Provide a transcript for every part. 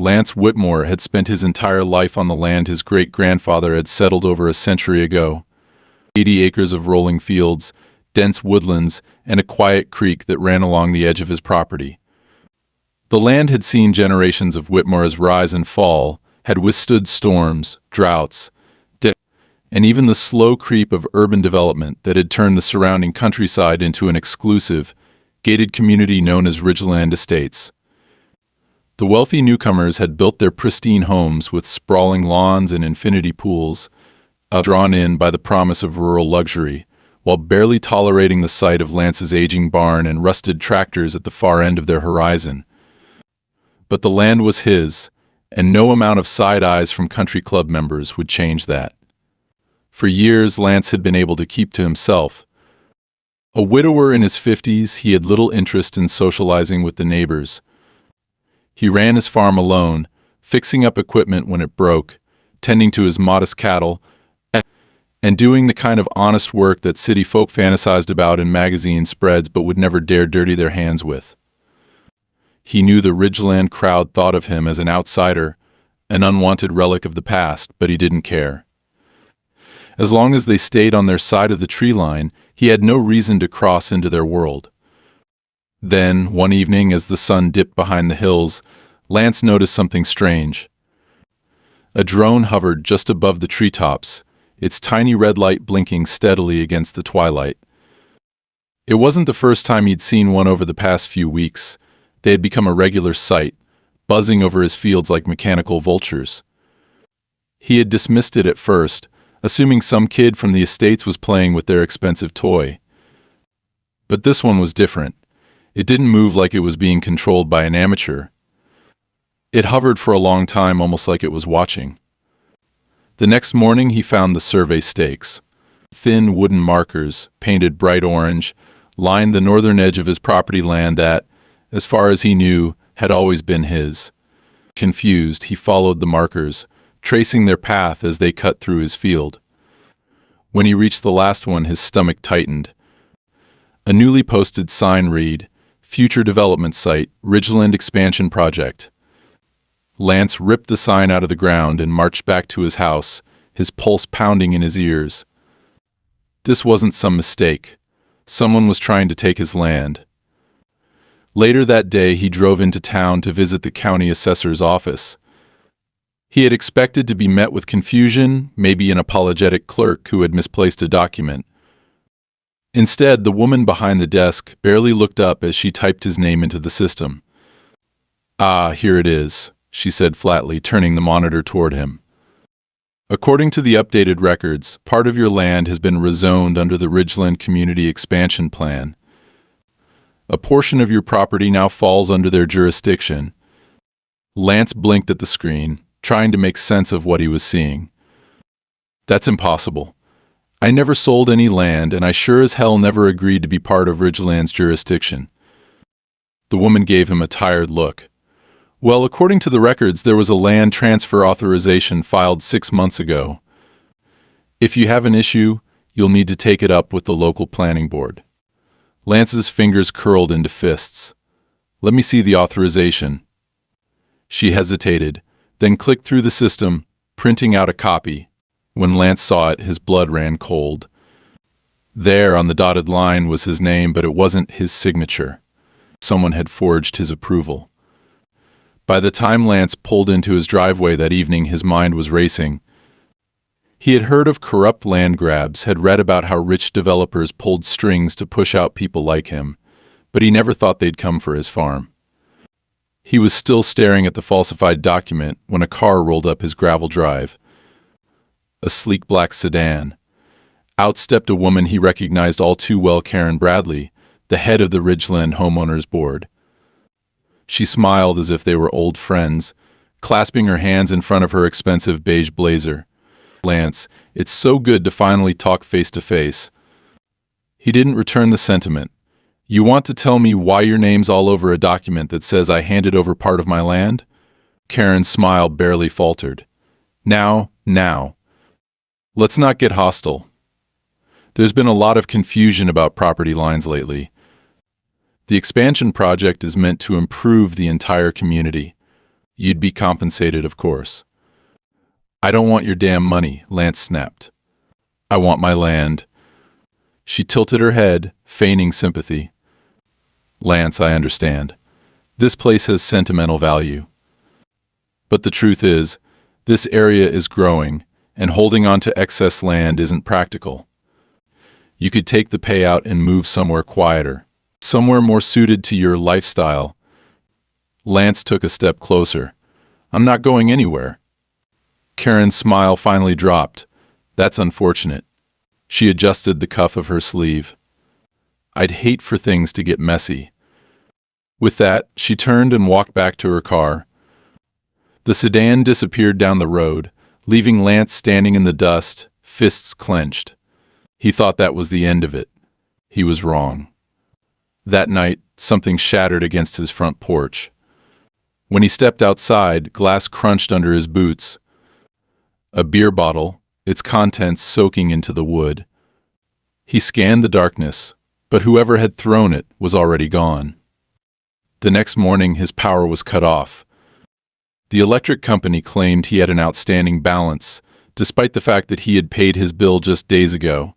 Lance Whitmore had spent his entire life on the land his great-grandfather had settled over a century ago. 80 acres of rolling fields, dense woodlands, and a quiet creek that ran along the edge of his property. The land had seen generations of Whitmore's rise and fall, had withstood storms, droughts, and even the slow creep of urban development that had turned the surrounding countryside into an exclusive, gated community known as Ridgeland Estates. The wealthy newcomers had built their pristine homes with sprawling lawns and infinity pools, drawn in by the promise of rural luxury, while barely tolerating the sight of Lance's aging barn and rusted tractors at the far end of their horizon. But the land was his, and no amount of side eyes from country club members would change that. For years, Lance had been able to keep to himself. A widower in his 50s, he had little interest in socializing with the neighbors. He ran his farm alone, fixing up equipment when it broke, tending to his modest cattle, and doing the kind of honest work that city folk fantasized about in magazine spreads but would never dare dirty their hands with. He knew the Ridgeland crowd thought of him as an outsider, an unwanted relic of the past, but he didn't care. As long as they stayed on their side of the tree line, he had no reason to cross into their world. Then, one evening, as the sun dipped behind the hills, Lance noticed something strange. A drone hovered just above the treetops, its tiny red light blinking steadily against the twilight. It wasn't the first time he'd seen one over the past few weeks. They had become a regular sight, buzzing over his fields like mechanical vultures. He had dismissed it at first, assuming some kid from the estates was playing with their expensive toy. But this one was different. It didn't move like it was being controlled by an amateur. It hovered for a long time, almost like it was watching. The next morning he found the survey stakes. Thin wooden markers, painted bright orange, lined the northern edge of his property land that, as far as he knew, had always been his. Confused, he followed the markers, tracing their path as they cut through his field. When he reached the last one, his stomach tightened. A newly posted sign read, "Future Development Site, Ridgeland Expansion Project." Lance ripped the sign out of the ground and marched back to his house, his pulse pounding in his ears. This wasn't some mistake. Someone was trying to take his land. Later that day, he drove into town to visit the county assessor's office. He had expected to be met with confusion, maybe an apologetic clerk who had misplaced a document. Instead, the woman behind the desk barely looked up as she typed his name into the system. "Ah, here it is," she said flatly, turning the monitor toward him. "According to the updated records, part of your land has been rezoned under the Ridgeland Community Expansion Plan. A portion of your property now falls under their jurisdiction." Lance blinked at the screen, trying to make sense of what he was seeing. "That's impossible. I never sold any land, and I sure as hell never agreed to be part of Ridgeland's jurisdiction." The woman gave him a tired look. "Well, according to the records, there was a land transfer authorization filed 6 months ago. If you have an issue, you'll need to take it up with the local planning board." Lance's fingers curled into fists. "Let me see the authorization." She hesitated, then clicked through the system, printing out a copy. When Lance saw it, his blood ran cold. There, on the dotted line, was his name, but it wasn't his signature. Someone had forged his approval. By the time Lance pulled into his driveway that evening, his mind was racing. He had heard of corrupt land grabs, had read about how rich developers pulled strings to push out people like him, but he never thought they'd come for his farm. He was still staring at the falsified document when a car rolled up his gravel drive. A sleek black sedan. Out stepped a woman he recognized all too well, Karen Bradley, the head of the Ridgeland Homeowners Board. She smiled as if they were old friends, clasping her hands in front of her expensive beige blazer. "Lance, it's so good to finally talk face to face." He didn't return the sentiment. "You want to tell me why your name's all over a document that says I handed over part of my land?" Karen's smile barely faltered. Now. Let's not get hostile. There's been a lot of confusion about property lines lately. The expansion project is meant to improve the entire community. You'd be compensated, of course. I don't want your damn money, Lance snapped. I want my land. She tilted her head, feigning sympathy. Lance, I understand. This place has sentimental value. But the truth is, this area is growing, and holding on to excess land isn't practical. You could take the payout and move somewhere quieter, somewhere more suited to your lifestyle. Lance took a step closer. I'm not going anywhere. Karen's smile finally dropped. That's unfortunate. She adjusted the cuff of her sleeve. I'd hate for things to get messy. With that, she turned and walked back to her car. The sedan disappeared down the road, leaving Lance standing in the dust, fists clenched. He thought that was the end of it. He was wrong. That night, something shattered against his front porch. When he stepped outside, glass crunched under his boots. A beer bottle, its contents soaking into the wood. He scanned the darkness, but whoever had thrown it was already gone. The next morning, his power was cut off. The electric company claimed he had an outstanding balance, despite the fact that he had paid his bill just days ago.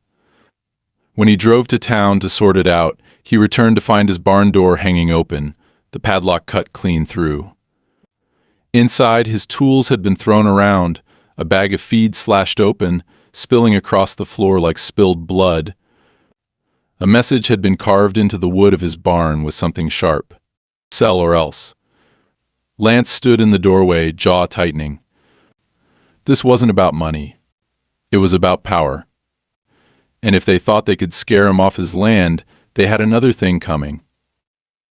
When he drove to town to sort it out, he returned to find his barn door hanging open, the padlock cut clean through. Inside, his tools had been thrown around, a bag of feed slashed open, spilling across the floor like spilled blood. A message had been carved into the wood of his barn with something sharp. Sell or else. Lance stood in the doorway, jaw tightening. This wasn't about money. It was about power. And if they thought they could scare him off his land, they had another thing coming.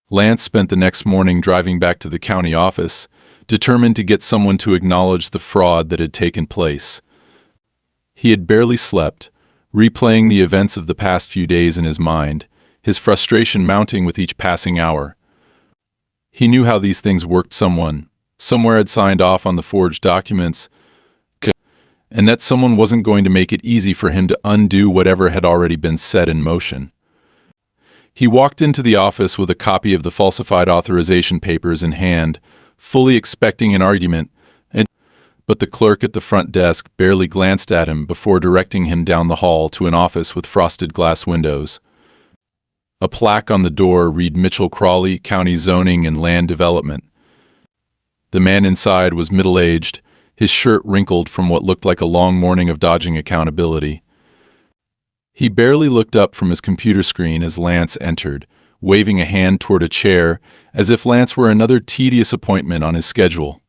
Lance spent the next morning driving back to the county office, determined to get someone to acknowledge the fraud that had taken place. He had barely slept, replaying the events of the past few days in his mind, his frustration mounting with each passing hour. He knew how these things worked. Someone, somewhere had signed off on the forged documents, and that someone wasn't going to make it easy for him to undo whatever had already been set in motion. He walked into the office with a copy of the falsified authorization papers in hand, fully expecting an argument, but the clerk at the front desk barely glanced at him before directing him down the hall to an office with frosted glass windows. A plaque on the door read Mitchell Crawley, County Zoning and Land Development. The man inside was middle-aged, his shirt wrinkled from what looked like a long morning of dodging accountability. He barely looked up from his computer screen as Lance entered, waving a hand toward a chair, as if Lance were another tedious appointment on his schedule.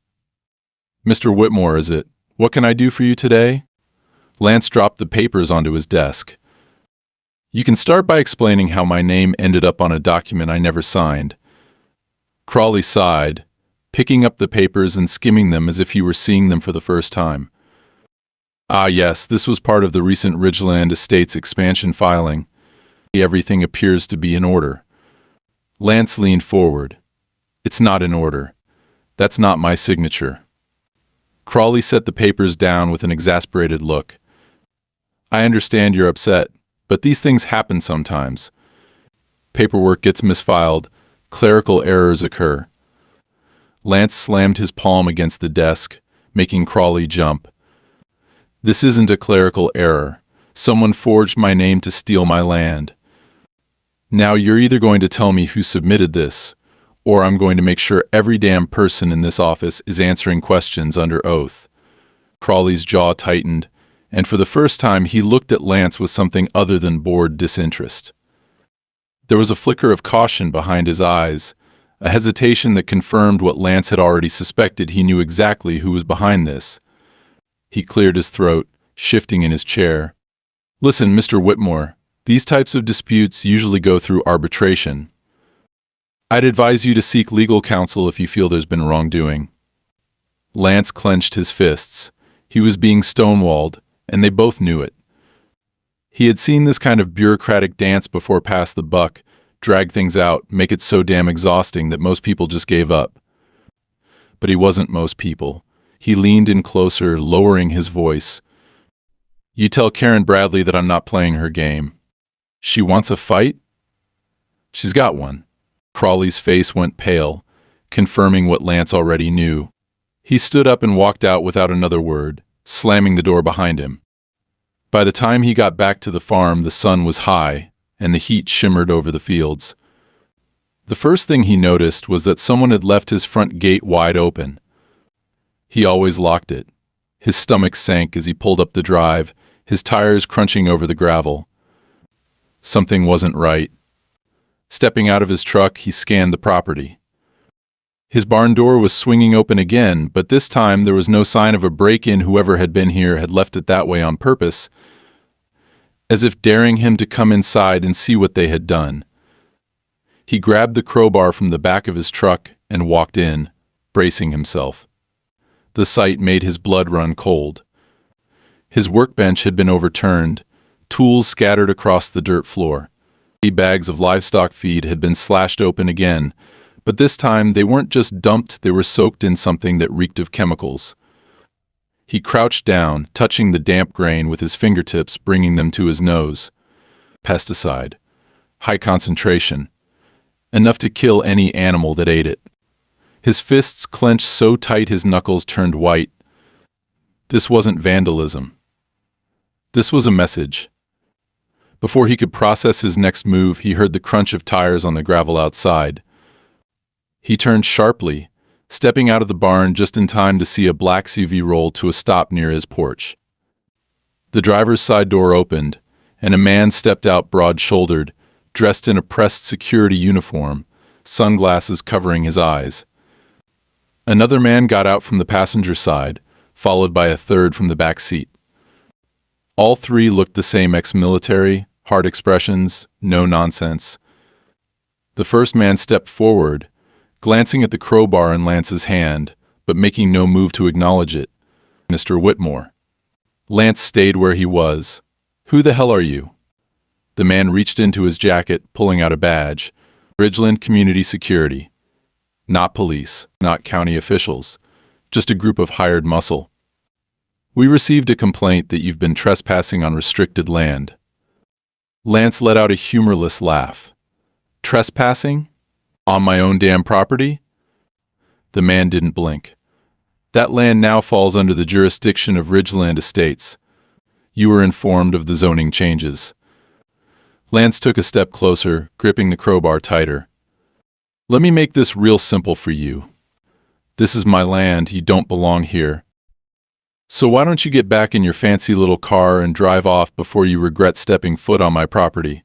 Mr. Whitmore, is it? What can I do for you today? Lance dropped the papers onto his desk. You can start by explaining how my name ended up on a document I never signed. Crawley sighed, picking up the papers and skimming them as if he were seeing them for the first time. Ah yes, this was part of the recent Ridgeland Estates expansion filing. Everything appears to be in order. Lance leaned forward. It's not in order. That's not my signature. Crawley set the papers down with an exasperated look. I understand you're upset, but these things happen sometimes. Paperwork gets misfiled, clerical errors occur. Lance slammed his palm against the desk, making Crawley jump. This isn't a clerical error. Someone forged my name to steal my land. Now you're either going to tell me who submitted this, or I'm going to make sure every damn person in this office is answering questions under oath. Crawley's jaw tightened, and for the first time he looked at Lance with something other than bored disinterest. There was a flicker of caution behind his eyes, a hesitation that confirmed what Lance had already suspected. He knew exactly who was behind this. He cleared his throat, shifting in his chair. Listen, Mr. Whitmore, these types of disputes usually go through arbitration. I'd advise you to seek legal counsel if you feel there's been wrongdoing. Lance clenched his fists. He was being stonewalled, and they both knew it. He had seen this kind of bureaucratic dance before. Pass the buck, drag things out, make it so damn exhausting that most people just gave up. But he wasn't most people. He leaned in closer, lowering his voice. You tell Karen Bradley that I'm not playing her game. She wants a fight? She's got one. Crawley's face went pale, confirming what Lance already knew. He stood up and walked out without another word, slamming the door behind him. By the time he got back to the farm, the sun was high, and the heat shimmered over the fields. The first thing he noticed was that someone had left his front gate wide open. He always locked it. His stomach sank as he pulled up the drive, his tires crunching over the gravel. Something wasn't right. Stepping out of his truck, he scanned the property. His barn door was swinging open again, but this time there was no sign of a break-in. Whoever had been here had left it that way on purpose, as if daring him to come inside and see what they had done. He grabbed the crowbar from the back of his truck and walked in, bracing himself. The sight made his blood run cold. His workbench had been overturned, tools scattered across the dirt floor. Bags of livestock feed had been slashed open again, but this time they weren't just dumped, they were soaked in something that reeked of chemicals. He crouched down, touching the damp grain with his fingertips, bringing them to his nose. Pesticide. High concentration. Enough to kill any animal that ate it. His fists clenched so tight his knuckles turned white. This wasn't vandalism. This was a message. Before he could process his next move, he heard the crunch of tires on the gravel outside. He turned sharply, stepping out of the barn just in time to see a black SUV roll to a stop near his porch. The driver's side door opened, and a man stepped out broad-shouldered, dressed in a pressed security uniform, sunglasses covering his eyes. Another man got out from the passenger side, followed by a third from the back seat. All three looked the same: ex-military, hard expressions, no nonsense. The first man stepped forward, glancing at the crowbar in Lance's hand, but making no move to acknowledge it. "Mr. Whitmore." Lance stayed where he was. "Who the hell are you?" The man reached into his jacket, pulling out a badge. "Ridgeland Community Security." Not police, not county officials, just a group of hired muscle. "We received a complaint that you've been trespassing on restricted land." Lance let out a humorless laugh. "Trespassing? On my own damn property?" The man didn't blink. "That land now falls under the jurisdiction of Ridgeland Estates. You were informed of the zoning changes." Lance took a step closer, gripping the crowbar tighter. "Let me make this real simple for you. This is my land, you don't belong here. So why don't you get back in your fancy little car and drive off before you regret stepping foot on my property?"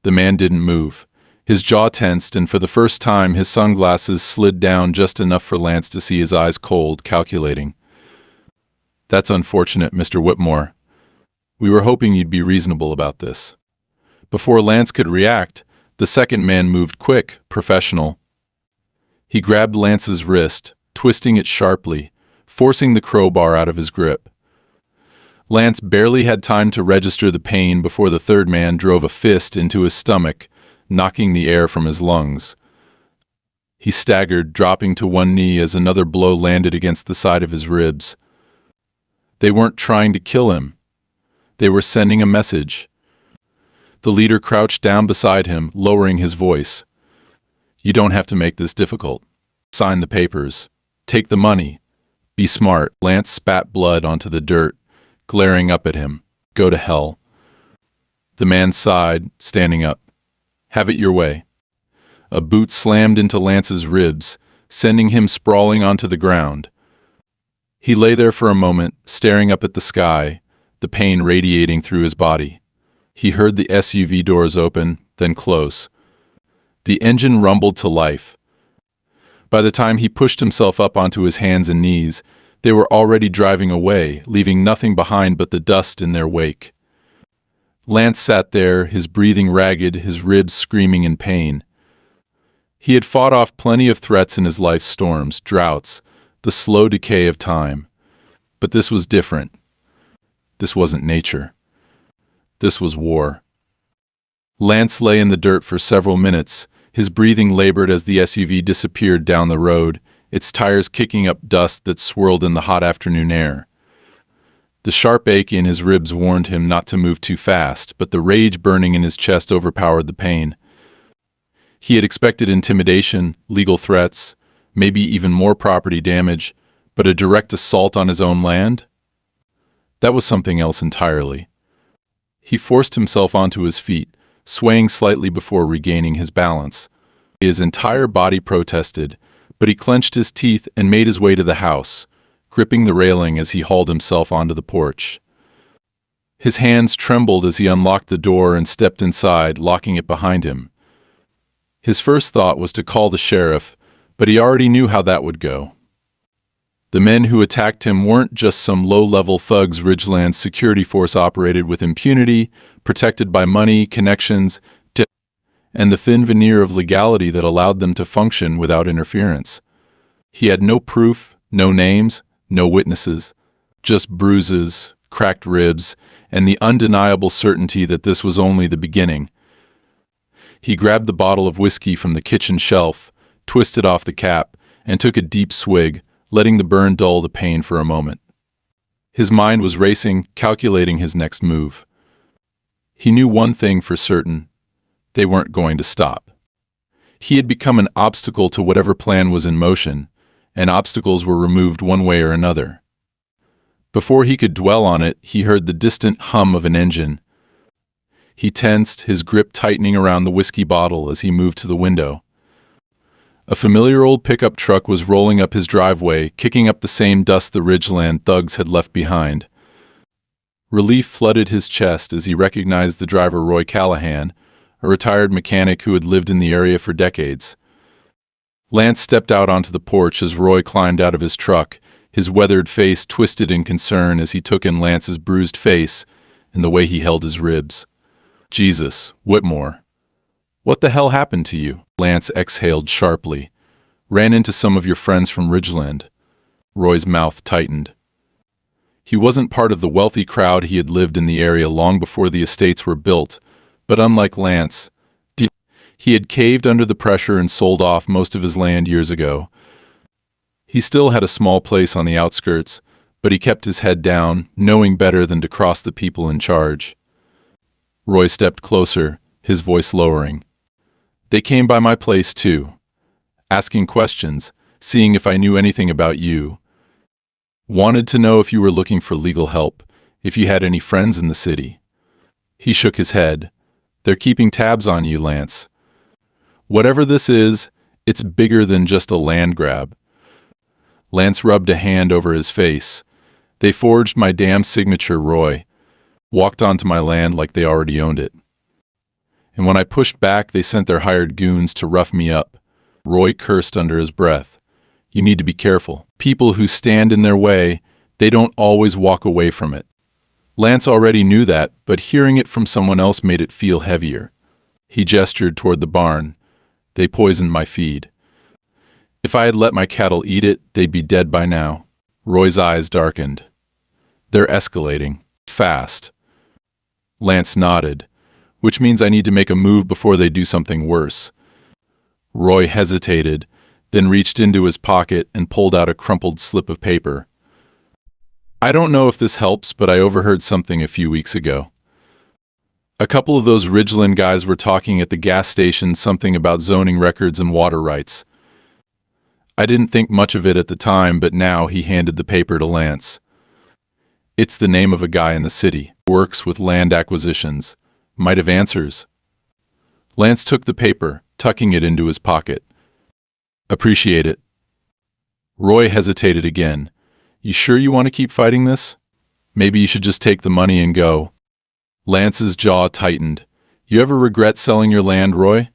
The man didn't move. His jaw tensed, and for the first time his sunglasses slid down just enough for Lance to see his eyes cold, calculating. "That's unfortunate, Mr. Whitmore. We were hoping you'd be reasonable about this." Before Lance could react, the second man moved quick, professional. He grabbed Lance's wrist, twisting it sharply, forcing the crowbar out of his grip. Lance barely had time to register the pain before the third man drove a fist into his stomach, knocking the air from his lungs. He staggered, dropping to one knee as another blow landed against the side of his ribs. They weren't trying to kill him. They were sending a message. The leader crouched down beside him, lowering his voice. "You don't have to make this difficult. Sign the papers. Take the money. Be smart." Lance spat blood onto the dirt, glaring up at him. "Go to hell." The man sighed, standing up. "Have it your way." A boot slammed into Lance's ribs, sending him sprawling onto the ground. He lay there for a moment, staring up at the sky, the pain radiating through his body. He heard the SUV doors open, then close. The engine rumbled to life. By the time he pushed himself up onto his hands and knees, they were already driving away, leaving nothing behind but the dust in their wake. Lance sat there, his breathing ragged, his ribs screaming in pain. He had fought off plenty of threats in his life's storms, droughts, the slow decay of time. But this was different. This wasn't nature. This was war. Lance lay in the dirt for several minutes, his breathing labored as the SUV disappeared down the road, its tires kicking up dust that swirled in the hot afternoon air. The sharp ache in his ribs warned him not to move too fast, but the rage burning in his chest overpowered the pain. He had expected intimidation, legal threats, maybe even more property damage, but a direct assault on his own land? That was something else entirely. He forced himself onto his feet, swaying slightly before regaining his balance. His entire body protested, but he clenched his teeth and made his way to the house, gripping the railing as he hauled himself onto the porch. His hands trembled as he unlocked the door and stepped inside, locking it behind him. His first thought was to call the sheriff, but he already knew how that would go. The men who attacked him weren't just some low-level thugs Ridgeland's security force operated with impunity, protected by money, connections, and the thin veneer of legality that allowed them to function without interference. He had no proof, no names, no witnesses, just bruises, cracked ribs, and the undeniable certainty that this was only the beginning. He grabbed the bottle of whiskey from the kitchen shelf, twisted off the cap, and took a deep swig, letting the burn dull the pain for a moment. His mind was racing, calculating his next move. He knew one thing for certain: they weren't going to stop. He had become an obstacle to whatever plan was in motion, and obstacles were removed one way or another. Before he could dwell on it, he heard the distant hum of an engine. He tensed, his grip tightening around the whiskey bottle as he moved to the window. A familiar old pickup truck was rolling up his driveway, kicking up the same dust the Ridgeland thugs had left behind. Relief flooded his chest as he recognized the driver, Roy Callahan, a retired mechanic who had lived in the area for decades. Lance stepped out onto the porch as Roy climbed out of his truck, his weathered face twisted in concern as he took in Lance's bruised face and the way he held his ribs. "Jesus, Whitmore. What the hell happened to you?" Lance exhaled sharply. "Ran into some of your friends from Ridgeland." Roy's mouth tightened. He wasn't part of the wealthy crowd he had lived in the area long before the estates were built, but unlike Lance, he had caved under the pressure and sold off most of his land years ago. He still had a small place on the outskirts, but he kept his head down, knowing better than to cross the people in charge. Roy stepped closer, his voice lowering. "They came by my place too, asking questions, seeing if I knew anything about you. Wanted to know if you were looking for legal help, if you had any friends in the city." He shook his head. "They're keeping tabs on you, Lance. Whatever this is, it's bigger than just a land grab." Lance rubbed a hand over his face. "They forged my damn signature, Roy. Walked onto my land like they already owned it. And when I pushed back, they sent their hired goons to rough me up." Roy cursed under his breath. "You need to be careful. People who stand in their way, they don't always walk away from it." Lance already knew that, but hearing it from someone else made it feel heavier. He gestured toward the barn. "They poisoned my feed. If I had let my cattle eat it, they'd be dead by now." Roy's eyes darkened. "They're escalating. Fast." Lance nodded. "Which means I need to make a move before they do something worse." Roy hesitated, then reached into his pocket and pulled out a crumpled slip of paper. "I don't know if this helps, but I overheard something a few weeks ago. A couple of those Ridgeland guys were talking at the gas station something about zoning records and water rights. I didn't think much of it at the time, but now," he handed the paper to Lance. "It's the name of a guy in the city. Works with land acquisitions. Might have answers." Lance took the paper, tucking it into his pocket. "Appreciate it." Roy hesitated again. "You sure you want to keep fighting this? Maybe you should just take the money and go." Lance's jaw tightened. "You ever regret selling your land, Roy?"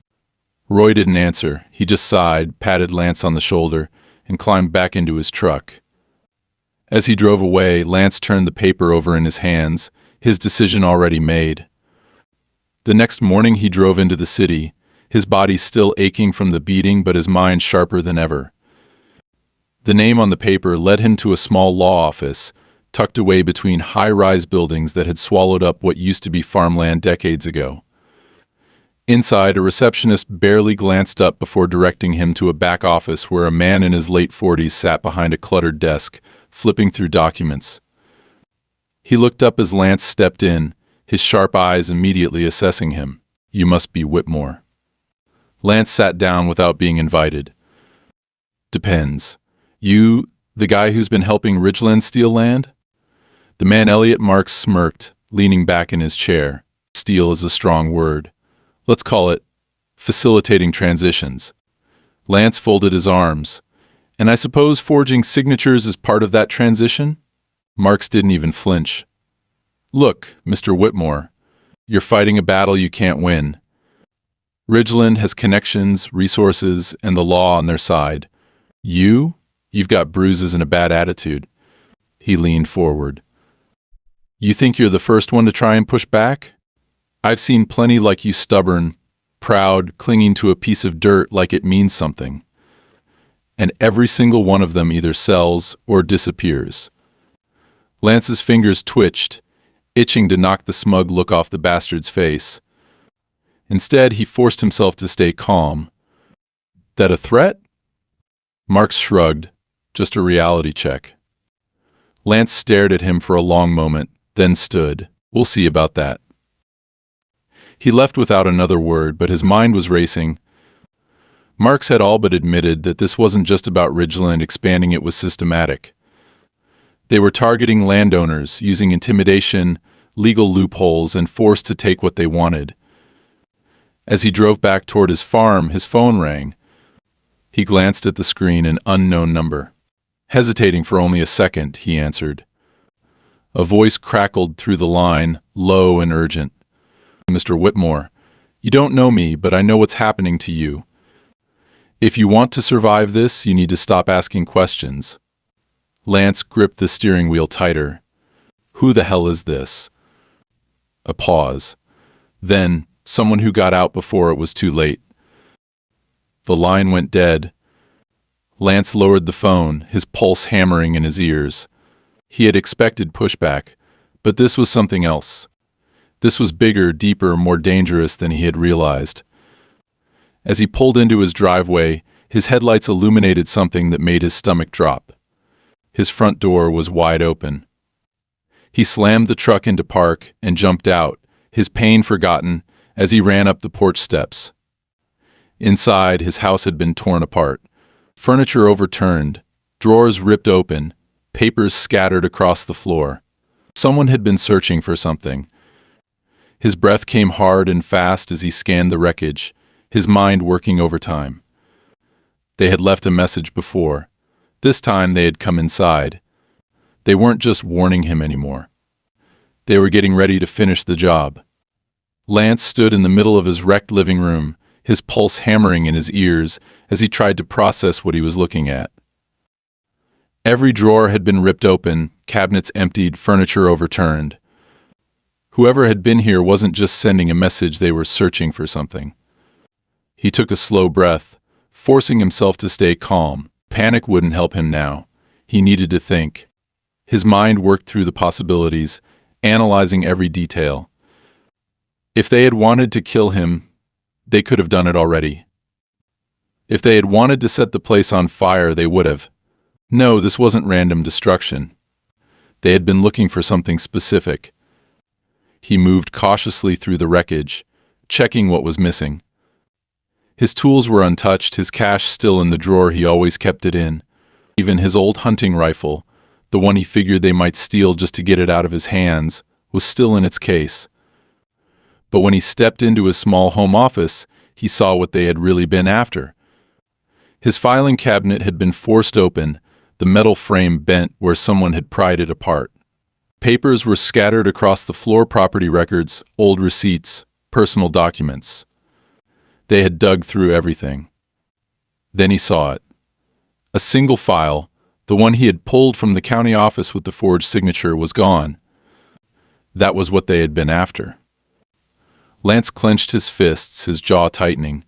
Roy didn't answer. He just sighed, patted Lance on the shoulder, and climbed back into his truck. As he drove away, Lance turned the paper over in his hands, his decision already made. The next morning he drove into the city, his body still aching from the beating but his mind sharper than ever. The name on the paper led him to a small law office, tucked away between high-rise buildings that had swallowed up what used to be farmland decades ago. Inside, a receptionist barely glanced up before directing him to a back office where a man in his late 40s sat behind a cluttered desk, flipping through documents. He looked up as Lance stepped in, his sharp eyes immediately assessing him. "You must be Whitmore." Lance sat down without being invited. Depends. You, the guy who's been helping Ridgeland steal land? The man Elliot Marks smirked, leaning back in his chair. Steal is a strong word. Let's call it facilitating transitions. Lance folded his arms. And I suppose forging signatures is part of that transition? Marks didn't even flinch. Look, Mr. Whitmore, you're fighting a battle you can't win. Ridgeland has connections, resources, and the law on their side. You've got bruises and a bad attitude. He leaned forward. You think you're the first one to try and push back? I've seen plenty like you, stubborn, proud, clinging to a piece of dirt like it means something. And every single one of them either sells or disappears. Lance's fingers twitched, itching to knock the smug look off the bastard's face. Instead, he forced himself to stay calm. That a threat? Marks shrugged. Just a reality check. Lance stared at him for a long moment, then stood. We'll see about that. He left without another word, but his mind was racing. Marks had all but admitted that this wasn't just about Ridgeland expanding, it was systematic. They were targeting landowners, using intimidation, legal loopholes, and force to take what they wanted. As he drove back toward his farm, his phone rang. He glanced at the screen, an unknown number. Hesitating for only a second, he answered. A voice crackled through the line, low and urgent. Mr. Whitmore, you don't know me, but I know what's happening to you. If you want to survive this, you need to stop asking questions. Lance gripped the steering wheel tighter. Who the hell is this? A pause. Then, someone who got out before it was too late. The line went dead. Lance lowered the phone, his pulse hammering in his ears. He had expected pushback, but this was something else. This was bigger, deeper, more dangerous than he had realized. As he pulled into his driveway, his headlights illuminated something that made his stomach drop. His front door was wide open. He slammed the truck into park and jumped out, his pain forgotten, as he ran up the porch steps. Inside, his house had been torn apart. Furniture overturned, drawers ripped open, papers scattered across the floor. Someone had been searching for something. His breath came hard and fast as he scanned the wreckage, his mind working overtime. They had left a message before. This time they had come inside. They weren't just warning him anymore. They were getting ready to finish the job. Lance stood in the middle of his wrecked living room, his pulse hammering in his ears as he tried to process what he was looking at. Every drawer had been ripped open, cabinets emptied, furniture overturned. Whoever had been here wasn't just sending a message, they were searching for something. He took a slow breath, forcing himself to stay calm. Panic wouldn't help him now. He needed to think. His mind worked through the possibilities, analyzing every detail. If they had wanted to kill him, they could have done it already. If they had wanted to set the place on fire, they would have. No, this wasn't random destruction. They had been looking for something specific. He moved cautiously through the wreckage, checking what was missing. His tools were untouched, his cash still in the drawer he always kept it in. Even his old hunting rifle, the one he figured they might steal just to get it out of his hands, was still in its case. But when he stepped into his small home office, he saw what they had really been after. His filing cabinet had been forced open, the metal frame bent where someone had pried it apart. Papers were scattered across the floor, property records, old receipts, personal documents. They had dug through everything. Then he saw it. A single file, the one he had pulled from the county office with the forged signature, was gone. That was what they had been after. Lance clenched his fists, his jaw tightening.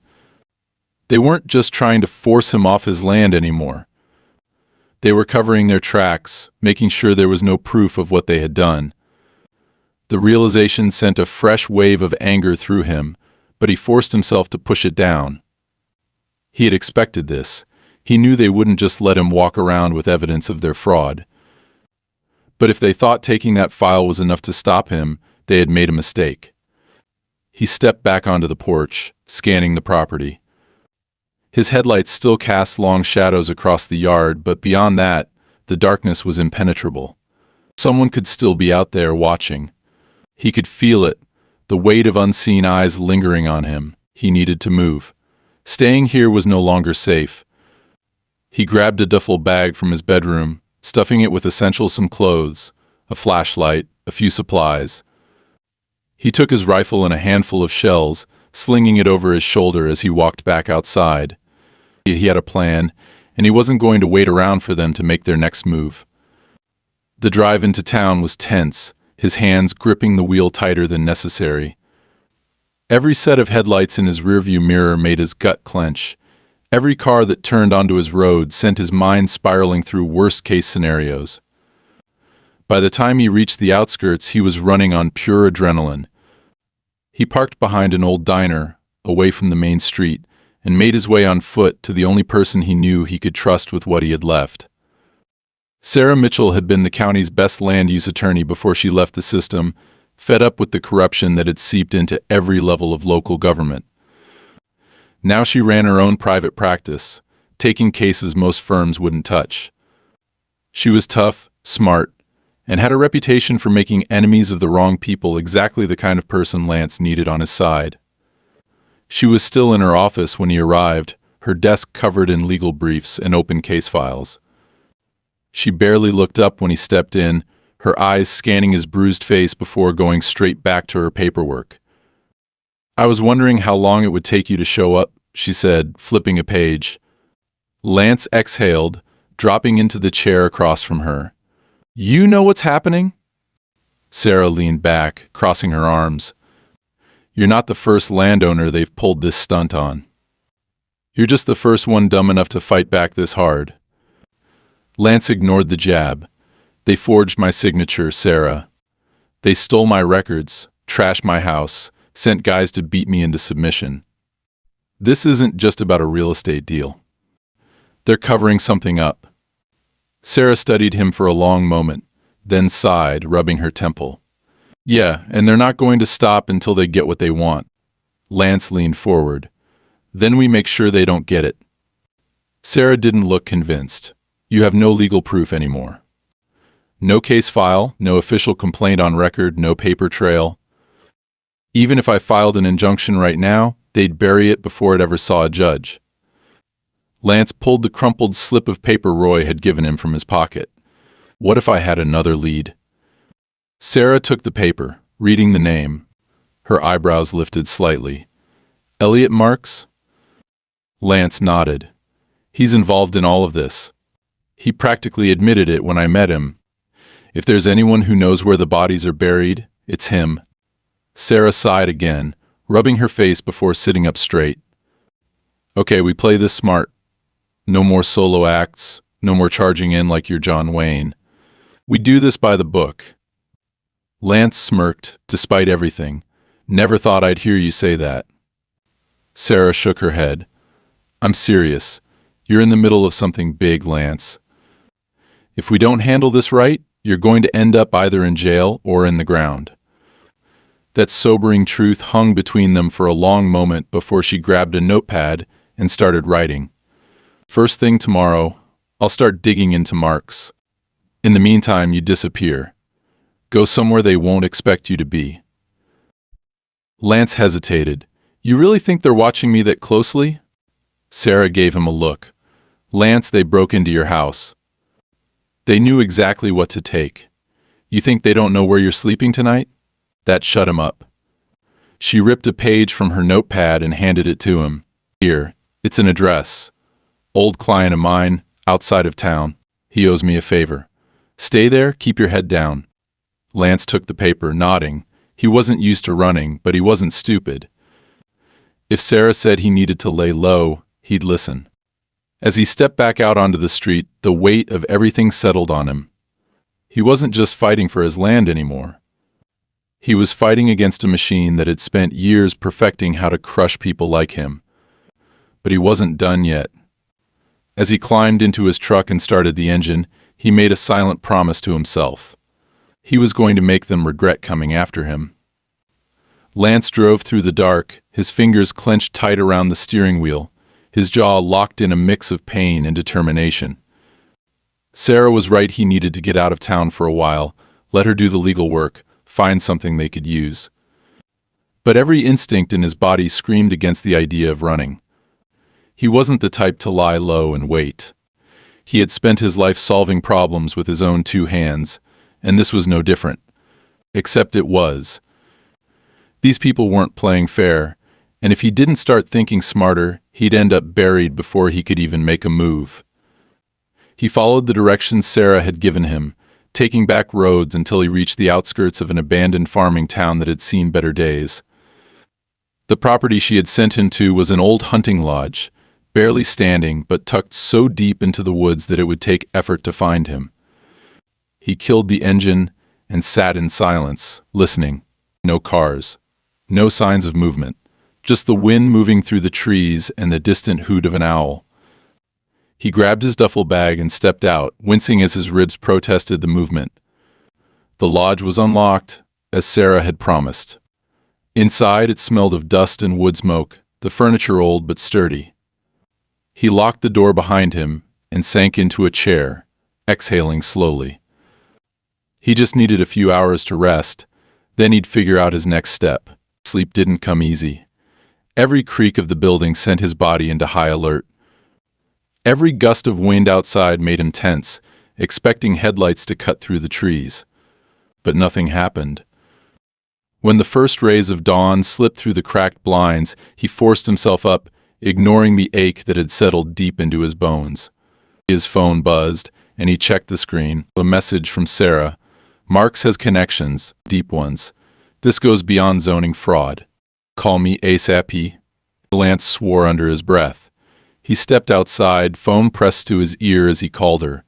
They weren't just trying to force him off his land anymore. They were covering their tracks, making sure there was no proof of what they had done. The realization sent a fresh wave of anger through him, but he forced himself to push it down. He had expected this. He knew they wouldn't just let him walk around with evidence of their fraud. But if they thought taking that file was enough to stop him, they had made a mistake. He stepped back onto the porch, scanning the property. His headlights still cast long shadows across the yard, but beyond that, the darkness was impenetrable. Someone could still be out there watching. He could feel it, the weight of unseen eyes lingering on him. He needed to move. Staying here was no longer safe. He grabbed a duffel bag from his bedroom, stuffing it with essentials, some clothes, a flashlight, a few supplies. He took his rifle and a handful of shells, slinging it over his shoulder as he walked back outside. He had a plan, and he wasn't going to wait around for them to make their next move. The drive into town was tense, his hands gripping the wheel tighter than necessary. Every set of headlights in his rearview mirror made his gut clench. Every car that turned onto his road sent his mind spiraling through worst-case scenarios. By the time he reached the outskirts, he was running on pure adrenaline. He parked behind an old diner, away from the main street, and made his way on foot to the only person he knew he could trust with what he had left. Sarah Mitchell had been the county's best land use attorney before she left the system, fed up with the corruption that had seeped into every level of local government. Now she ran her own private practice, taking cases most firms wouldn't touch. She was tough, smart, and had a reputation for making enemies of the wrong people, exactly the kind of person Lance needed on his side. She was still in her office when he arrived, her desk covered in legal briefs and open case files. She barely looked up when he stepped in, her eyes scanning his bruised face before going straight back to her paperwork. "I was wondering how long it would take you to show up," she said, flipping a page. Lance exhaled, dropping into the chair across from her. "You know what's happening?" Sarah leaned back, crossing her arms. "You're not the first landowner they've pulled this stunt on. You're just the first one dumb enough to fight back this hard." Lance ignored the jab. "They forged my signature, Sarah. They stole my records, trashed my house, sent guys to beat me into submission. This isn't just about a real estate deal. They're covering something up." Sarah studied him for a long moment, then sighed, rubbing her temple. "Yeah, and they're not going to stop until they get what they want." Lance leaned forward. "Then we make sure they don't get it." Sarah didn't look convinced. "You have no legal proof anymore. No case file, no official complaint on record, no paper trail. Even if I filed an injunction right now, they'd bury it before it ever saw a judge." Lance pulled the crumpled slip of paper Roy had given him from his pocket. "What if I had another lead?" Sarah took the paper, reading the name. Her eyebrows lifted slightly. "Elliot Marks?" Lance nodded. "He's involved in all of this. He practically admitted it when I met him. If there's anyone who knows where the bodies are buried, it's him." Sarah sighed again, rubbing her face before sitting up straight. "Okay, we play this smart. No more solo acts, no more charging in like you're John Wayne. We do this by the book." Lance smirked, despite everything. "Never thought I'd hear you say that." Sarah shook her head. "I'm serious. You're in the middle of something big, Lance. If we don't handle this right, you're going to end up either in jail or in the ground." That sobering truth hung between them for a long moment before she grabbed a notepad and started writing. "First thing tomorrow, I'll start digging into Marks. In the meantime, you disappear. Go somewhere they won't expect you to be." Lance hesitated. "You really think they're watching me that closely?" Sarah gave him a look. "Lance, they broke into your house. They knew exactly what to take. You think they don't know where you're sleeping tonight?" That shut him up. She ripped a page from her notepad and handed it to him. "Here, it's an address. Old client of mine, outside of town. He owes me a favor. Stay there, keep your head down." Lance took the paper, nodding. He wasn't used to running, but he wasn't stupid. If Sarah said he needed to lay low, he'd listen. As he stepped back out onto the street, the weight of everything settled on him. He wasn't just fighting for his land anymore. He was fighting against a machine that had spent years perfecting how to crush people like him. But he wasn't done yet. As he climbed into his truck and started the engine, he made a silent promise to himself. He was going to make them regret coming after him. Lance drove through the dark, his fingers clenched tight around the steering wheel, his jaw locked in a mix of pain and determination. Sarah was right, he needed to get out of town for a while, let her do the legal work, find something they could use. But every instinct in his body screamed against the idea of running. He wasn't the type to lie low and wait. He had spent his life solving problems with his own two hands, and this was no different. Except it was. These people weren't playing fair, and if he didn't start thinking smarter, he'd end up buried before he could even make a move. He followed the directions Sarah had given him, taking back roads until he reached the outskirts of an abandoned farming town that had seen better days. The property she had sent him to was an old hunting lodge, barely standing but tucked so deep into the woods that it would take effort to find him. He killed the engine and sat in silence, listening. No cars, no signs of movement, just the wind moving through the trees and the distant hoot of an owl. He grabbed his duffel bag and stepped out, wincing as his ribs protested the movement. The lodge was unlocked, as Sarah had promised. Inside, it smelled of dust and wood smoke, the furniture old but sturdy. He locked the door behind him and sank into a chair, exhaling slowly. He just needed a few hours to rest, then he'd figure out his next step. Sleep didn't come easy. Every creak of the building sent his body into high alert. Every gust of wind outside made him tense, expecting headlights to cut through the trees. But nothing happened. When the first rays of dawn slipped through the cracked blinds, he forced himself up, ignoring the ache that had settled deep into his bones. His phone buzzed, and he checked the screen. A message from Sarah. Marks has connections, deep ones. This goes beyond zoning fraud. Call me ASAP. Lance swore under his breath. He stepped outside, phone pressed to his ear as he called her.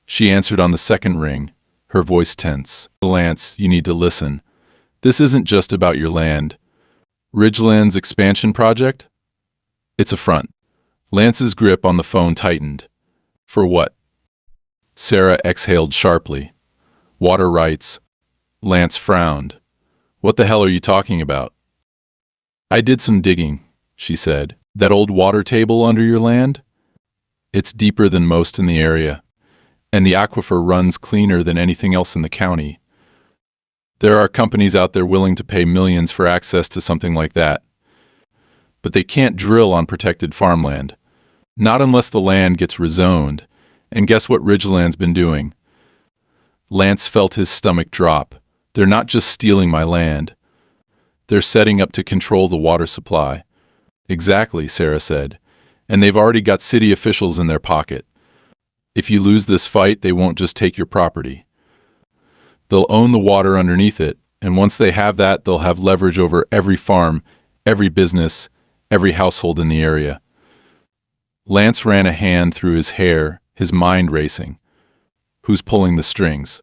She answered on the second ring, her voice tense. Lance, you need to listen. This isn't just about your land. Ridgeland's expansion project? It's a front. Lance's grip on the phone tightened. For what? Sarah exhaled sharply. Water rights. Lance frowned. What the hell are you talking about? I did some digging, she said. That old water table under your land? It's deeper than most in the area, and the aquifer runs cleaner than anything else in the county. There are companies out there willing to pay millions for access to something like that. But they can't drill on protected farmland. Not unless the land gets rezoned. And guess what Ridgeland's been doing? Lance felt his stomach drop. They're not just stealing my land. They're setting up to control the water supply. Exactly, Sarah said. And they've already got city officials in their pocket. If you lose this fight, they won't just take your property. They'll own the water underneath it, and once they have that, they'll have leverage over every farm, every business, every household in the area. Lance ran a hand through his hair, his mind racing. Who's pulling the strings?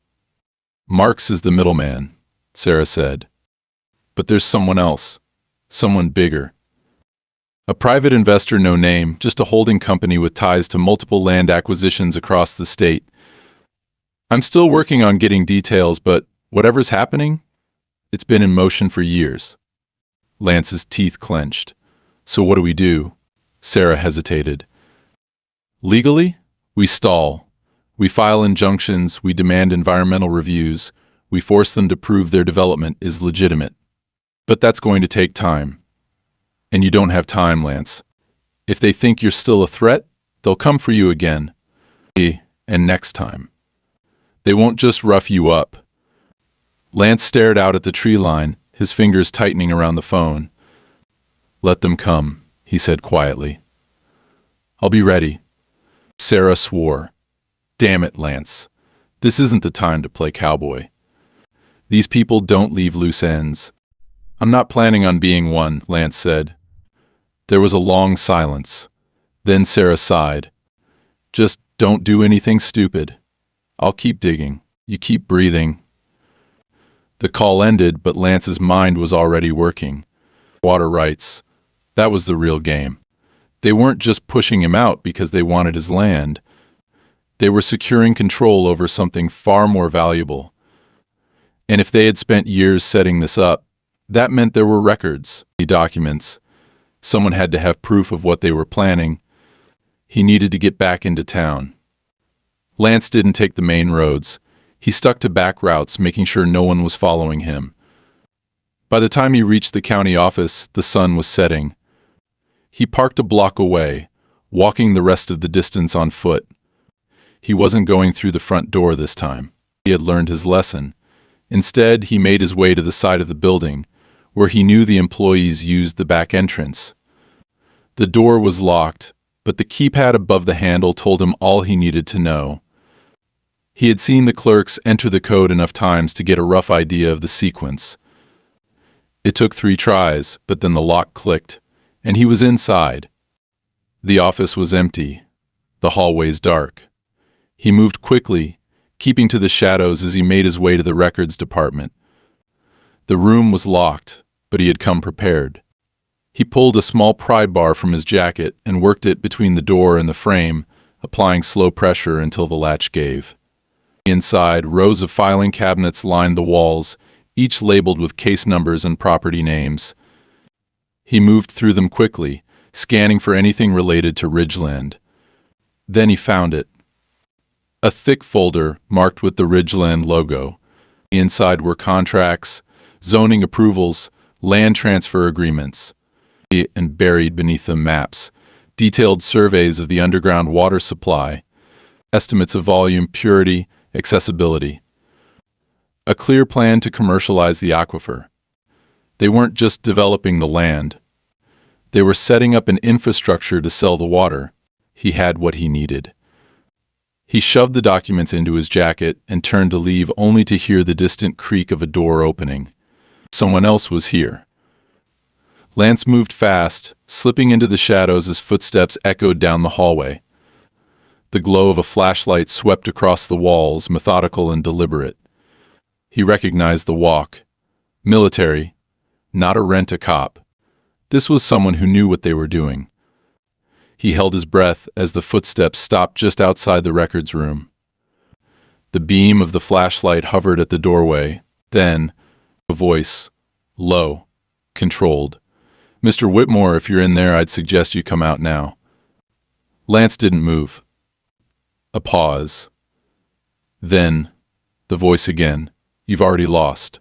Marks is the middleman, Sarah said. But there's someone else, someone bigger. A private investor, no name, just a holding company with ties to multiple land acquisitions across the state. I'm still working on getting details, but whatever's happening, it's been in motion for years. Lance's teeth clenched. So what do we do? Sarah hesitated. Legally, we stall. We file injunctions, we demand environmental reviews, we force them to prove their development is legitimate. But that's going to take time. And you don't have time, Lance. If they think you're still a threat, they'll come for you again. And next time. They won't just rough you up. Lance stared out at the tree line, his fingers tightening around the phone. Let them come, he said quietly. I'll be ready. Sarah swore. Damn it, Lance. This isn't the time to play cowboy. These people don't leave loose ends. I'm not planning on being one, Lance said. There was a long silence. Then Sarah sighed. Just don't do anything stupid. I'll keep digging. You keep breathing. The call ended, but Lance's mind was already working. Water rights. That was the real game. They weren't just pushing him out because they wanted his land. They were securing control over something far more valuable. And if they had spent years setting this up, that meant there were records, documents, Someone had to have proof of what they were planning. He needed to get back into town. Lance didn't take the main roads. He stuck to back routes, making sure no one was following him. By the time he reached the county office, the sun was setting. He parked a block away, walking the rest of the distance on foot. He wasn't going through the front door this time. He had learned his lesson. Instead, he made his way to the side of the building, where he knew the employees used the back entrance. The door was locked, but the keypad above the handle told him all he needed to know. He had seen the clerks enter the code enough times to get a rough idea of the sequence. It took 3 tries, but then the lock clicked, and he was inside. The office was empty, the hallways dark. He moved quickly, keeping to the shadows as he made his way to the records department. The room was locked, but he had come prepared. He pulled a small pry bar from his jacket and worked it between the door and the frame, applying slow pressure until the latch gave. Inside, rows of filing cabinets lined the walls, each labeled with case numbers and property names. He moved through them quickly, scanning for anything related to Ridgeland. Then he found it. A thick folder marked with the Ridgeland logo. Inside were contracts, zoning approvals, land transfer agreements, and buried beneath them maps, detailed surveys of the underground water supply, estimates of volume, purity, accessibility. A clear plan to commercialize the aquifer. They weren't just developing the land. They were setting up an infrastructure to sell the water. He had what he needed. He shoved the documents into his jacket and turned to leave, only to hear the distant creak of a door opening. Someone else was here. Lance moved fast, slipping into the shadows as footsteps echoed down the hallway. The glow of a flashlight swept across the walls, methodical and deliberate. He recognized the walk. Military, not a rent-a-cop. This was someone who knew what they were doing. He held his breath as the footsteps stopped just outside the records room. The beam of the flashlight hovered at the doorway. Then, a voice, low, controlled. "Mr. Whitmore, if you're in there, I'd suggest you come out now." Lance didn't move. A pause. Then, the voice again. "You've already lost.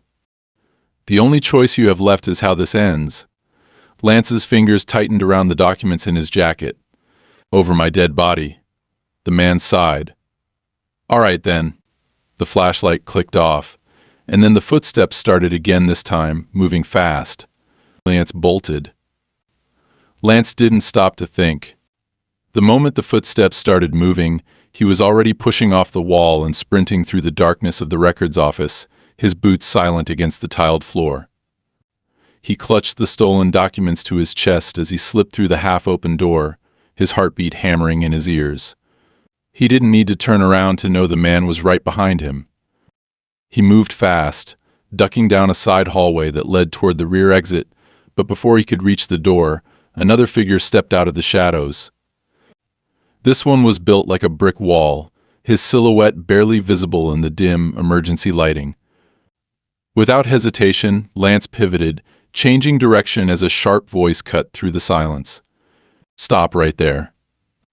The only choice you have left is how this ends." Lance's fingers tightened around the documents in his jacket. "Over my dead body." The man sighed. "All right, then." The flashlight clicked off, and then the footsteps started again, this time, moving fast. Lance bolted. Lance didn't stop to think. The moment the footsteps started moving, he was already pushing off the wall and sprinting through the darkness of the records office, his boots silent against the tiled floor. He clutched the stolen documents to his chest as he slipped through the half-open door, his heartbeat hammering in his ears. He didn't need to turn around to know the man was right behind him. He moved fast, ducking down a side hallway that led toward the rear exit, but before he could reach the door, another figure stepped out of the shadows. This one was built like a brick wall, his silhouette barely visible in the dim, emergency lighting. Without hesitation, Lance pivoted, changing direction as a sharp voice cut through the silence. "Stop right there."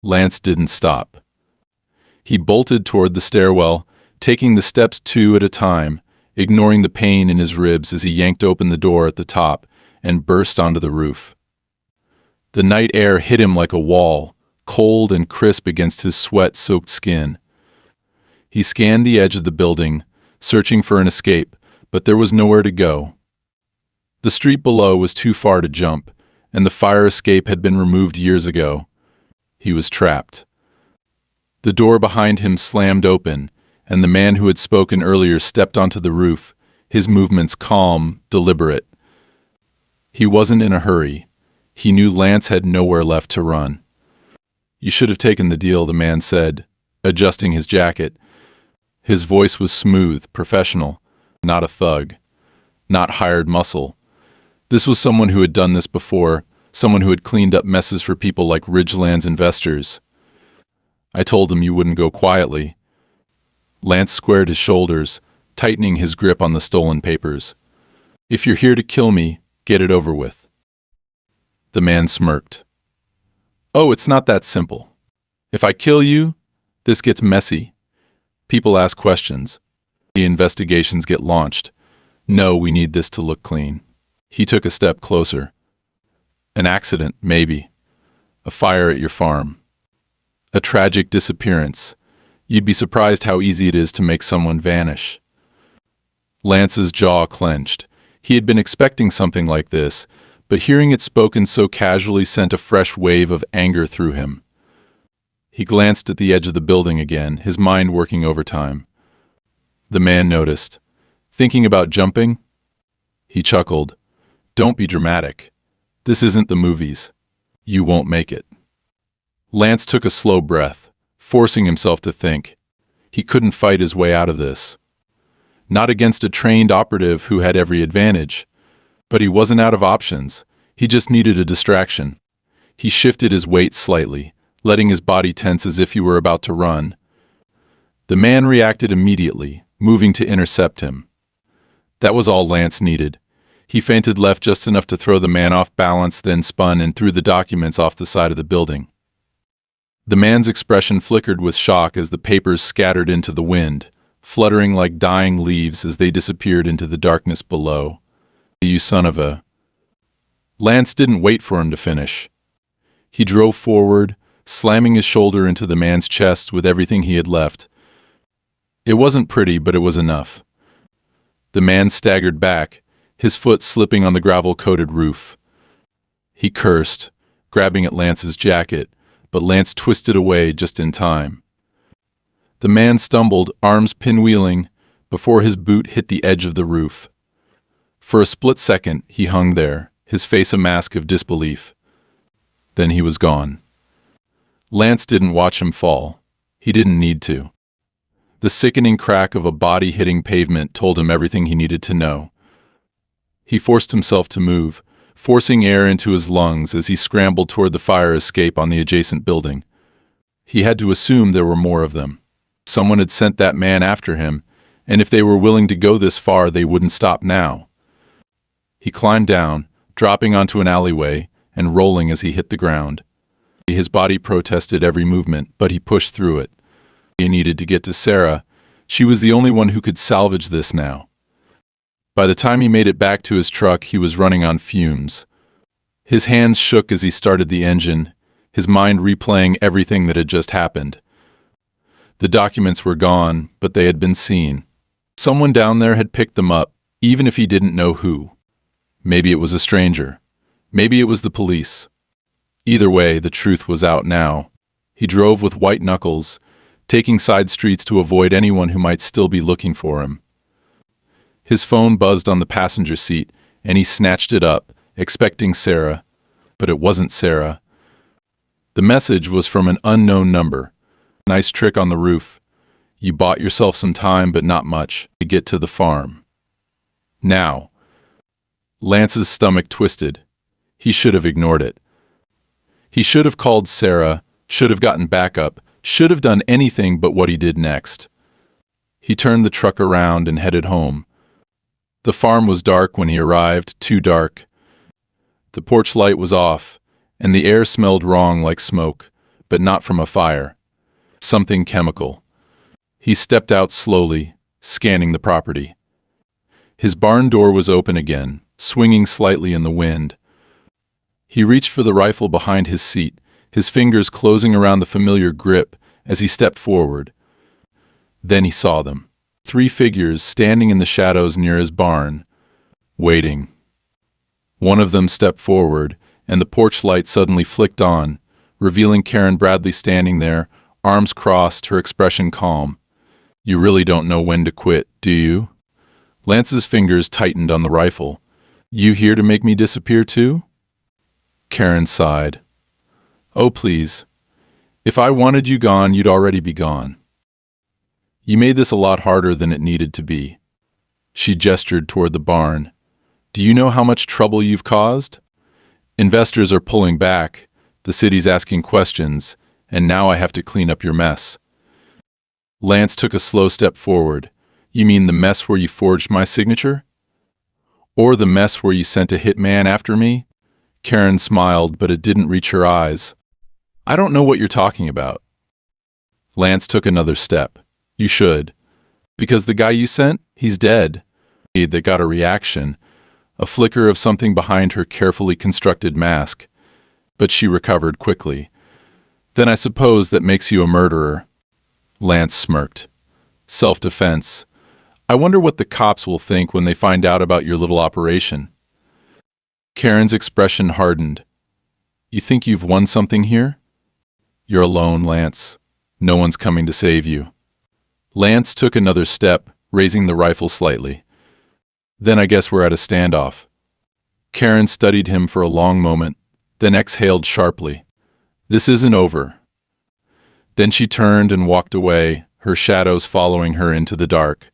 Lance didn't stop. He bolted toward the stairwell, taking the steps 2 at a time, ignoring the pain in his ribs as he yanked open the door at the top and burst onto the roof. The night air hit him like a wall, cold and crisp against his sweat-soaked skin. He scanned the edge of the building, searching for an escape, but there was nowhere to go. The street below was too far to jump, and the fire escape had been removed years ago. He was trapped. The door behind him slammed open, and the man who had spoken earlier stepped onto the roof, his movements calm, deliberate. He wasn't in a hurry. He knew Lance had nowhere left to run. "You should have taken the deal," the man said, adjusting his jacket. His voice was smooth, professional, not a thug, not hired muscle. This was someone who had done this before, someone who had cleaned up messes for people like Ridgeland's investors. "I told them you wouldn't go quietly." Lance squared his shoulders, tightening his grip on the stolen papers. "If you're here to kill me, get it over with." The man smirked. Oh, it's not that simple. If I kill you, this gets messy. People ask questions. The investigations get launched. No, we need this to look clean. He took a step closer. An accident, maybe. A fire at your farm. A tragic disappearance. You'd be surprised how easy it is to make someone vanish. Lance's jaw clenched. He had been expecting something like this, but hearing it spoken so casually sent a fresh wave of anger through him. He glanced at the edge of the building again, his mind working overtime. The man noticed. Thinking about jumping? He chuckled. Don't be dramatic. This isn't the movies. You won't make it. Lance took a slow breath, forcing himself to think. He couldn't fight his way out of this. Not against a trained operative who had every advantage. But he wasn't out of options. He just needed a distraction. He shifted his weight slightly, letting his body tense as if he were about to run. The man reacted immediately, moving to intercept him. That was all Lance needed. He feinted left just enough to throw the man off balance, then spun and threw the documents off the side of the building. The man's expression flickered with shock as the papers scattered into the wind, fluttering like dying leaves as they disappeared into the darkness below. You son of a... Lance didn't wait for him to finish. He drove forward, slamming his shoulder into the man's chest with everything he had left. It wasn't pretty, but it was enough. The man staggered back, his foot slipping on the gravel-coated roof. He cursed, grabbing at Lance's jacket, but Lance twisted away just in time. The man stumbled, arms pinwheeling, before his boot hit the edge of the roof. For a split second, he hung there, his face a mask of disbelief. Then he was gone. Lance didn't watch him fall. He didn't need to. The sickening crack of a body hitting pavement told him everything he needed to know. He forced himself to move, forcing air into his lungs as he scrambled toward the fire escape on the adjacent building. He had to assume there were more of them. Someone had sent that man after him, and if they were willing to go this far, they wouldn't stop now. He climbed down, dropping onto an alleyway and rolling as he hit the ground. His body protested every movement, but he pushed through it. He needed to get to Sarah. She was the only one who could salvage this now. By the time he made it back to his truck, he was running on fumes. His hands shook as he started the engine, his mind replaying everything that had just happened. The documents were gone, but they had been seen. Someone down there had picked them up, even if he didn't know who. Maybe it was a stranger. Maybe it was the police. Either way, the truth was out now. He drove with white knuckles, taking side streets to avoid anyone who might still be looking for him. His phone buzzed on the passenger seat, and he snatched it up, expecting Sarah. But it wasn't Sarah. The message was from an unknown number. Nice trick on the roof. You bought yourself some time, but not much, to get to the farm. Now. Lance's stomach twisted. He should have ignored it. He should have called Sarah, should have gotten backup, should have done anything but what he did next. He turned the truck around and headed home. The farm was dark when he arrived, too dark. The porch light was off, and the air smelled wrong like smoke, but not from a fire. Something chemical. He stepped out slowly, scanning the property. His barn door was open again, swinging slightly in the wind. He reached for the rifle behind his seat, his fingers closing around the familiar grip as he stepped forward. Then he saw them. 3 figures standing in the shadows near his barn, waiting. One of them stepped forward, and the porch light suddenly flicked on, revealing Karen Bradley standing there, arms crossed, her expression calm. You really don't know when to quit, do you? Lance's fingers tightened on the rifle. You here to make me disappear too? Karen sighed. Oh, please. If I wanted you gone, you'd already be gone. You made this a lot harder than it needed to be. She gestured toward the barn. Do you know how much trouble you've caused? Investors are pulling back, the city's asking questions, and now I have to clean up your mess. Lance took a slow step forward. You mean the mess where you forged my signature? Or the mess where you sent a hitman after me? Karen smiled, but it didn't reach her eyes. I don't know what you're talking about. Lance took another step. You should. Because the guy you sent, he's dead. That got a reaction, a flicker of something behind her carefully constructed mask. But she recovered quickly. Then I suppose that makes you a murderer. Lance smirked. Self-defense. I wonder what the cops will think when they find out about your little operation. Karen's expression hardened. You think you've won something here? You're alone, Lance. No one's coming to save you. Lance took another step, raising the rifle slightly. Then I guess we're at a standoff. Karen studied him for a long moment, then exhaled sharply. This isn't over. Then she turned and walked away, her shadows following her into the dark.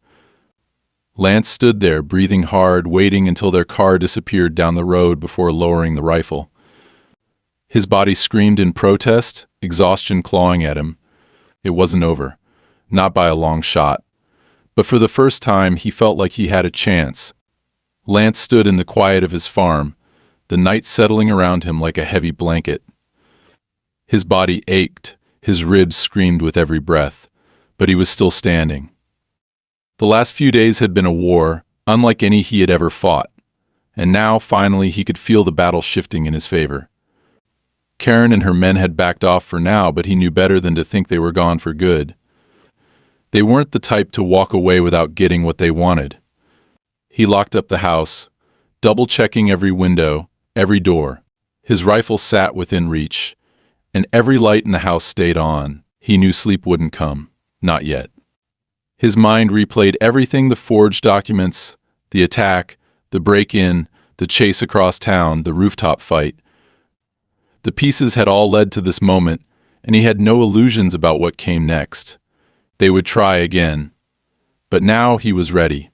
Lance stood there, breathing hard, waiting until their car disappeared down the road before lowering the rifle. His body screamed in protest, exhaustion clawing at him. It wasn't over, not by a long shot. But for the first time, he felt like he had a chance. Lance stood in the quiet of his farm, the night settling around him like a heavy blanket. His body ached, his ribs screamed with every breath, but he was still standing. The last few days had been a war, unlike any he had ever fought, and now, finally, he could feel the battle shifting in his favor. Karen and her men had backed off for now, but he knew better than to think they were gone for good. They weren't the type to walk away without getting what they wanted. He locked up the house, double-checking every window, every door. His rifle sat within reach, and every light in the house stayed on. He knew sleep wouldn't come, not yet. His mind replayed everything: the forged documents, the attack, the break-in, the chase across town, the rooftop fight. The pieces had all led to this moment, and he had no illusions about what came next. They would try again. But now he was ready.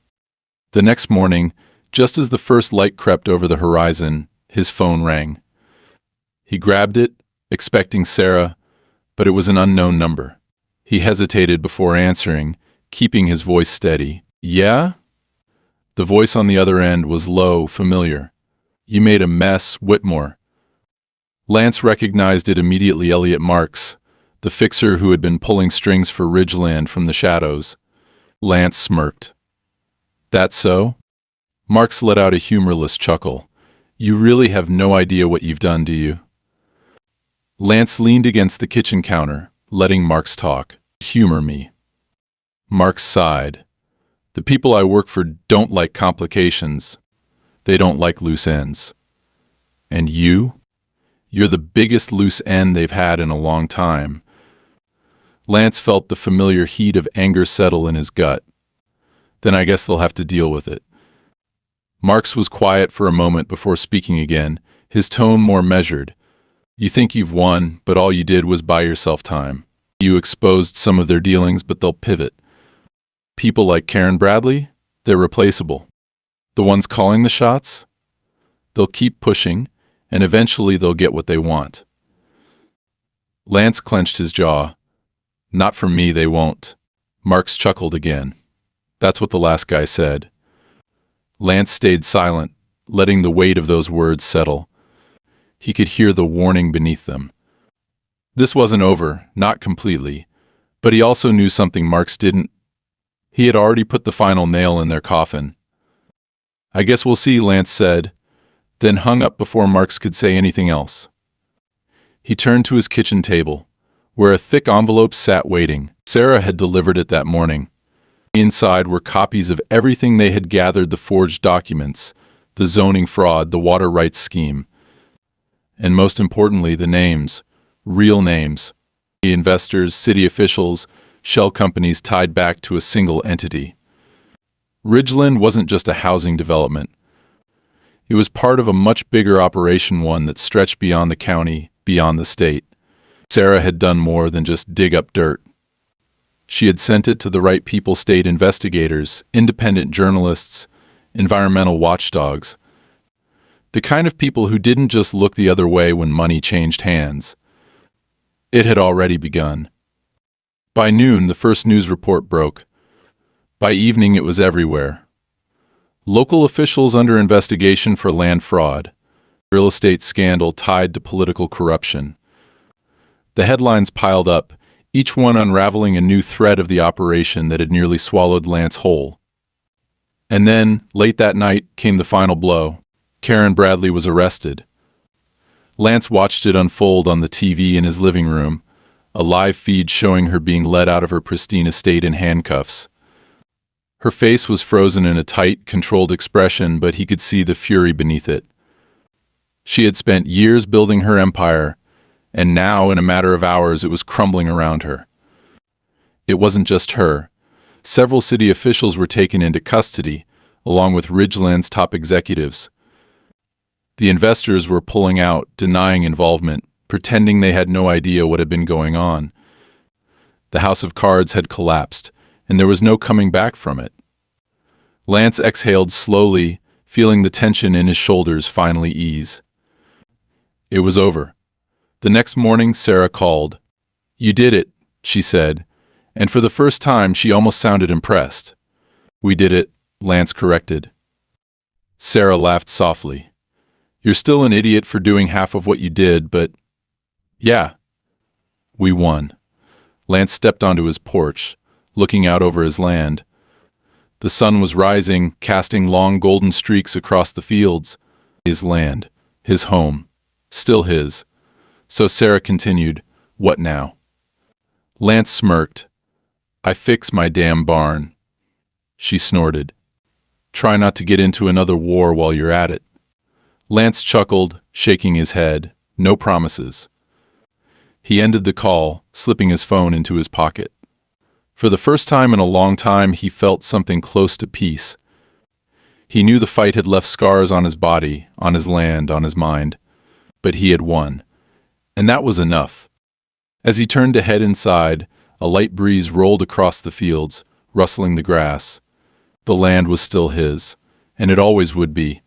The next morning, just as the first light crept over the horizon, his phone rang. He grabbed it, expecting Sarah, but it was an unknown number. He hesitated before answering, keeping his voice steady. Yeah? The voice on the other end was low, familiar. You made a mess, Whitmore. Lance recognized it immediately. Elliot Marks, the fixer who had been pulling strings for Ridgeland from the shadows. Lance smirked. That so? Marks let out a humorless chuckle. You really have no idea what you've done, do you? Lance leaned against the kitchen counter, letting Marks talk. Humor me. Marks sighed. The people I work for don't like complications. They don't like loose ends. And you? You're the biggest loose end they've had in a long time. Lance felt the familiar heat of anger settle in his gut. Then I guess they'll have to deal with it. Marks was quiet for a moment before speaking again, his tone more measured. You think you've won, but all you did was buy yourself time. You exposed some of their dealings, but they'll pivot. People like Karen Bradley, they're replaceable. The ones calling the shots? They'll keep pushing, and eventually they'll get what they want. Lance clenched his jaw. Not for me, they won't. Marks chuckled again. That's what the last guy said. Lance stayed silent, letting the weight of those words settle. He could hear the warning beneath them. This wasn't over, not completely, but he also knew something Marks didn't. He had already put the final nail in their coffin. I guess we'll see, Lance said, then hung up before Marks could say anything else. He turned to his kitchen table, where a thick envelope sat waiting. Sarah had delivered it that morning. Inside were copies of everything they had gathered: the forged documents, the zoning fraud, the water rights scheme, and most importantly, the names, real names, the investors, city officials, shell companies tied back to a single entity. Ridgeland wasn't just a housing development. It was part of a much bigger operation, one that stretched beyond the county, beyond the state. Sarah had done more than just dig up dirt. She had sent it to the right people: state investigators, independent journalists, environmental watchdogs. The kind of people who didn't just look the other way when money changed hands. It had already begun. By noon, the first news report broke. By evening, it was everywhere. Local officials under investigation for land fraud. real estate scandal tied to political corruption. The headlines piled up, each one unraveling a new thread of the operation that had nearly swallowed Lance whole. And then, late that night, came the final blow. Karen Bradley was arrested. Lance watched it unfold on the TV in his living room, a live feed showing her being led out of her pristine estate in handcuffs. Her face was frozen in a tight, controlled expression, but he could see the fury beneath it. She had spent years building her empire, and now, in a matter of hours, it was crumbling around her. It wasn't just her. Several city officials were taken into custody, along with Ridgeland's top executives. The investors were pulling out, denying involvement, pretending they had no idea what had been going on. The house of cards had collapsed, and there was no coming back from it. Lance exhaled slowly, feeling the tension in his shoulders finally ease. It was over. The next morning, Sarah called. "You did it," she said, and for the first time she almost sounded impressed. "We did it," Lance corrected. Sarah laughed softly. "You're still an idiot for doing half of what you did, but yeah, we won." Lance stepped onto his porch, looking out over his land. The sun was rising, casting long golden streaks across the fields. His land, his home, still his. So Sarah continued, "What now?" Lance smirked. "I fix my damn barn." She snorted. "Try not to get into another war while you're at it." Lance chuckled, shaking his head. No promises. He ended the call, slipping his phone into his pocket. For the first time in a long time, he felt something close to peace. He knew the fight had left scars on his body, on his land, on his mind. But he had won. And that was enough. As he turned to head inside, a light breeze rolled across the fields, rustling the grass. The land was still his, and it always would be.